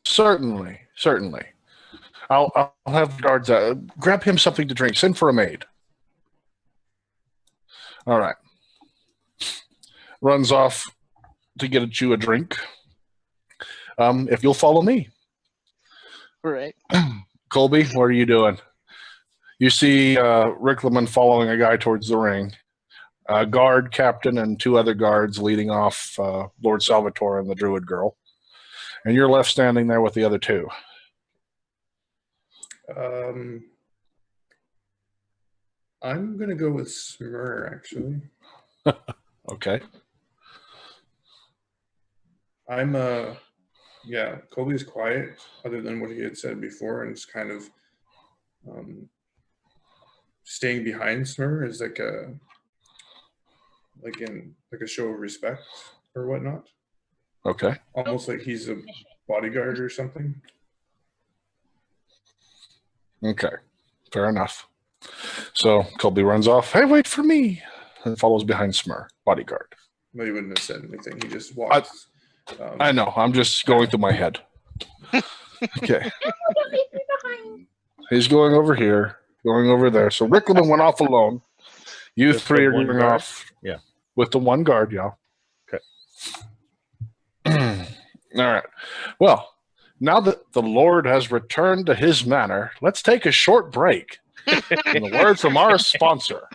Certainly. I'll have the guards grab him something to drink. Send for a maid. All right. Runs off to get you a drink. If you'll follow me. All right. Colby, what are you doing? You see Riclamin following a guy towards the ring. a guard captain and 2 other guards leading off Lord Salvatore and the druid girl. And you're left standing there with the other 2. I'm going to go with Smurrrrh, actually. Okay. Colby is quiet, other than what he had said before, and is kind of staying behind Smurrrrh is like a show of respect or whatnot. Okay. Almost like he's a bodyguard or something. Okay. Fair enough. So Colby runs off. Hey, wait for me! And follows behind Smurrrrh, bodyguard. No, he wouldn't have said anything. He just walks. I know. I'm just going through my head. Okay. He's going over here, going over there. So Riclamin went off alone. You With 3 the are one going guard? off. Yeah. With the 1 guard, yeah. Okay. All right. Well, now that the Lord has returned to his manor, let's take a short break. And a word from our sponsor.